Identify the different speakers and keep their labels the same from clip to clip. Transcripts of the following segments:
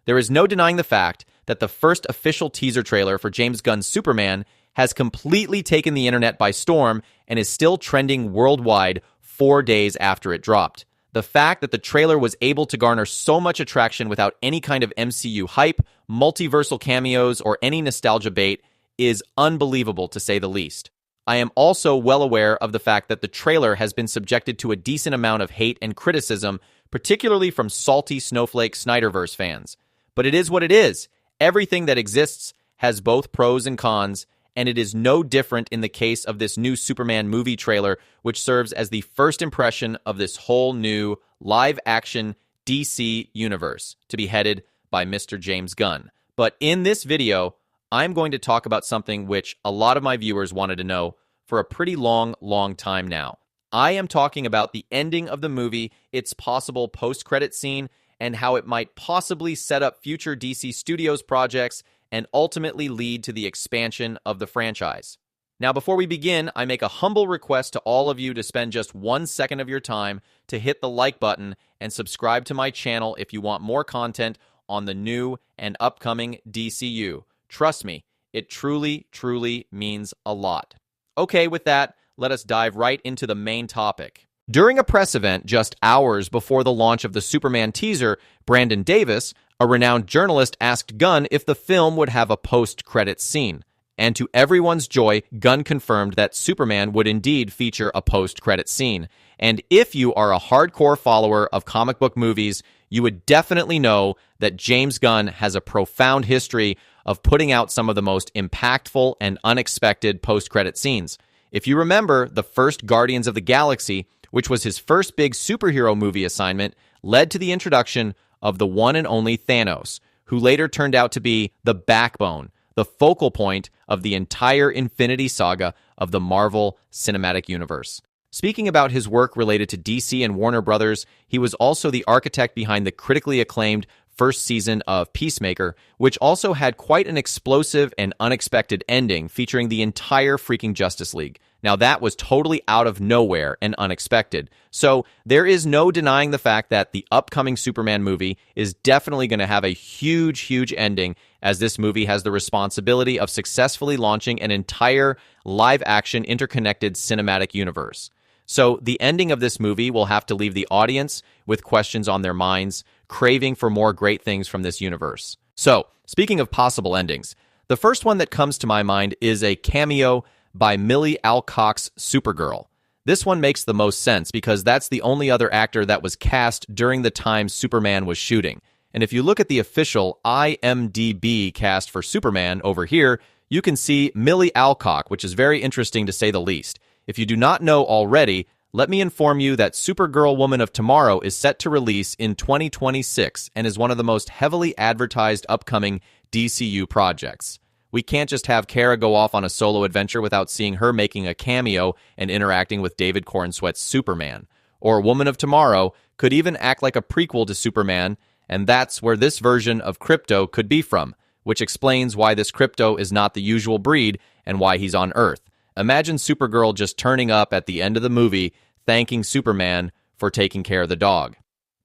Speaker 1: There is no denying the fact that the first official teaser trailer for James Gunn's Superman has completely taken the internet by storm and is still trending worldwide 4 days after it dropped. The fact that the trailer was able to garner so much attraction without any kind of MCU hype, multiversal cameos, or any nostalgia bait is unbelievable, to say the least. I am also well aware of the fact that the trailer has been subjected to a decent amount of hate and criticism, particularly from salty snowflake Snyderverse fans. But it is what it is. Everything that exists has both pros and cons, and it is no different in the case of this new Superman movie trailer, which serves as the first impression of this whole new live-action DC universe to be headed by Mr. James Gunn. But in this video, I'm going to talk about something which a lot of my viewers wanted to know for a pretty long time now. I am talking about the ending of the movie, its possible post-credit scene, and how it might possibly set up future DC Studios projects and ultimately lead to the expansion of the franchise. Now, before we begin, I make a humble request to all of you to spend just 1 second of your time to hit the like button and subscribe to my channel if you want more content on the new and upcoming DCU. Trust me, it truly means a lot. Okay, with that, let us dive right into the main topic. During a press event just hours before the launch of the Superman teaser, Brandon Davis, a renowned journalist, asked Gunn if the film would have a post-credits scene. And to everyone's joy, Gunn confirmed that Superman would indeed feature a post-credits scene. And if you are a hardcore follower of comic book movies, you would definitely know that James Gunn has a profound history of putting out some of the most impactful and unexpected post-credit scenes. If you remember, the first Guardians of the Galaxy, which was his first big superhero movie assignment, led to the introduction of the one and only Thanos, who later turned out to be the backbone, the focal point of the entire Infinity Saga of the Marvel Cinematic Universe. Speaking about his work related to DC and Warner Brothers, he was also the architect behind the critically acclaimed first season of Peacemaker, which also had quite an explosive and unexpected ending featuring the entire freaking Justice League. Now, that was totally out of nowhere and unexpected. So there is no denying the fact that the upcoming Superman movie is definitely going to have a huge ending, as this movie has the responsibility of successfully launching an entire live-action interconnected cinematic universe. So the ending of this movie will have to leave the audience with questions on their minds, craving for more great things from this universe. So, speaking of possible endings, the first one that comes to my mind is a cameo by Millie Alcock's Supergirl. This one makes the most sense because that's the only other actor that was cast during the time Superman was shooting. And if you look at the official IMDb cast for Superman over here, you can see Millie Alcock, which is very interesting to say the least. If you do not know already, let me inform you that Supergirl Woman of Tomorrow is set to release in 2026 and is one of the most heavily advertised upcoming DCU projects. We can't just have Kara go off on a solo adventure without seeing her making a cameo and interacting with David Corenswet's Superman. Or Woman of Tomorrow could even act like a prequel to Superman, and that's where this version of Krypto could be from, which explains why this Krypto is not the usual breed and why he's on Earth. Imagine Supergirl just turning up at the end of the movie, thanking Superman for taking care of the dog.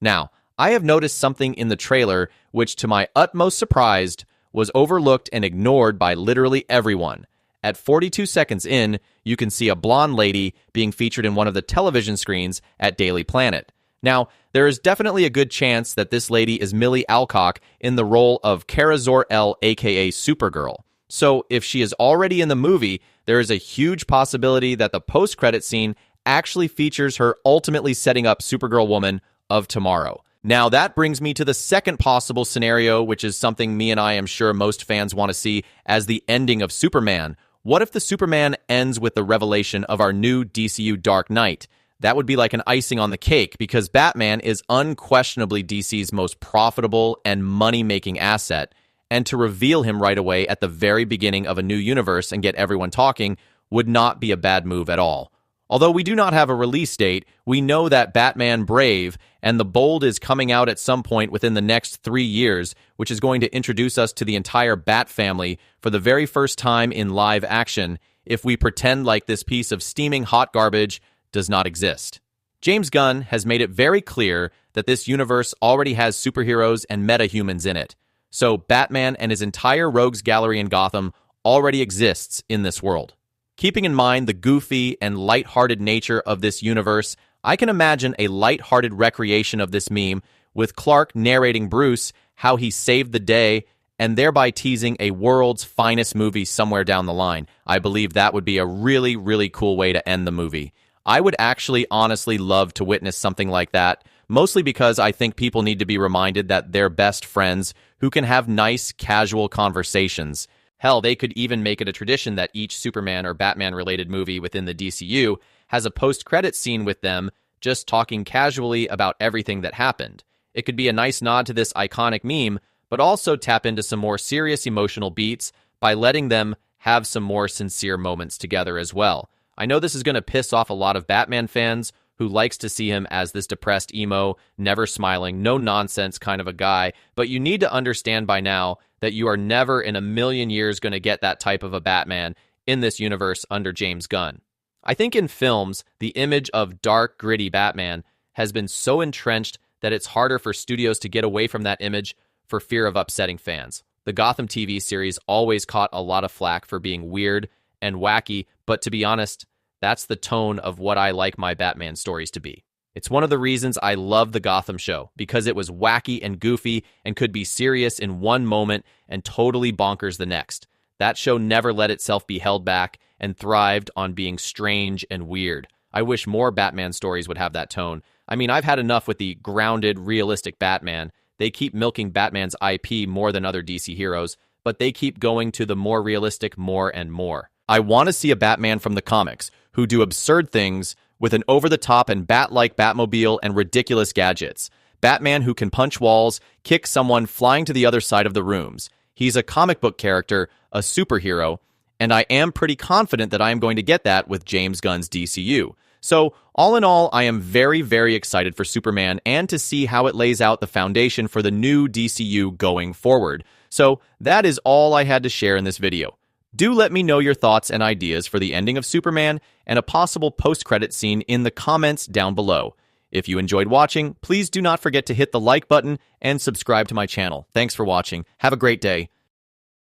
Speaker 1: Now, I have noticed something in the trailer which, to my utmost surprise, was overlooked and ignored by literally everyone. At 42 seconds in, you can see a blonde lady being featured in one of the television screens at Daily Planet. Now, there is definitely a good chance that this lady is Millie Alcock in the role of Kara Zor-El, aka Supergirl. So, if she is already in the movie, there is a huge possibility that the post-credit scene actually features her ultimately setting up Supergirl Woman of Tomorrow. Now, that brings me to the second possible scenario, which is something me and I am sure most fans want to see as the ending of Superman. What if the Superman ends with the revelation of our new DCU Dark Knight? That would be like an icing on the cake, because Batman is unquestionably DC's most profitable and money-making asset, and to reveal him right away at the very beginning of a new universe and get everyone talking would not be a bad move at all. Although we do not have a release date, we know that Batman Brave and The Bold is coming out at some point within the next 3 years, which is going to introduce us to the entire Bat family for the very first time in live action, if we pretend like this piece of steaming hot garbage does not exist. James Gunn has made it very clear that this universe already has superheroes and metahumans in it. So Batman and his entire rogues gallery in Gotham already exists in this world. Keeping in mind the goofy and light-hearted nature of this universe, I can imagine a light-hearted recreation of this meme with Clark narrating Bruce how he saved the day and thereby teasing a world's finest movie somewhere down the line. I believe that would be a really, really cool way to end the movie. I would actually honestly love to witness something like that, mostly because I think people need to be reminded that they're best friends who can have nice, casual conversations. Hell, they could even make it a tradition that each Superman or Batman-related movie within the DCU has a post-credits scene with them just talking casually about everything that happened. It could be a nice nod to this iconic meme, but also tap into some more serious emotional beats by letting them have some more sincere moments together as well. I know this is going to piss off a lot of Batman fans who likes to see him as this depressed emo, never smiling, no-nonsense kind of a guy, but you need to understand by now that you are never in a million years going to get that type of a Batman in this universe under James Gunn. I think in films, the image of dark, gritty Batman has been so entrenched that it's harder for studios to get away from that image for fear of upsetting fans. The Gotham TV series always caught a lot of flack for being weird and wacky, but to be honest, that's the tone of what I like my Batman stories to be. It's one of the reasons I love the Gotham show, because it was wacky and goofy and could be serious in one moment and totally bonkers the next. That show never let itself be held back and thrived on being strange and weird. I wish more Batman stories would have that tone. I mean, I've had enough with the grounded, realistic Batman. They keep milking Batman's IP more than other DC heroes, but they keep going to the more realistic more and more. I want to see a Batman from the comics who do absurd things with an over-the-top and bat-like Batmobile and ridiculous gadgets. Batman who can punch walls, kick someone flying to the other side of the rooms. He's a comic book character, a superhero, and I am pretty confident that I am going to get that with James Gunn's DCU. So, all in all, I am very, very excited for Superman and to see how it lays out the foundation for the new DCU going forward. So, that is all I had to share in this video. Do let me know your thoughts and ideas for the ending of Superman and a possible post-credit scene in the comments down below. If you enjoyed watching, please do not forget to hit the like button and subscribe to my channel. Thanks for watching. Have a great day.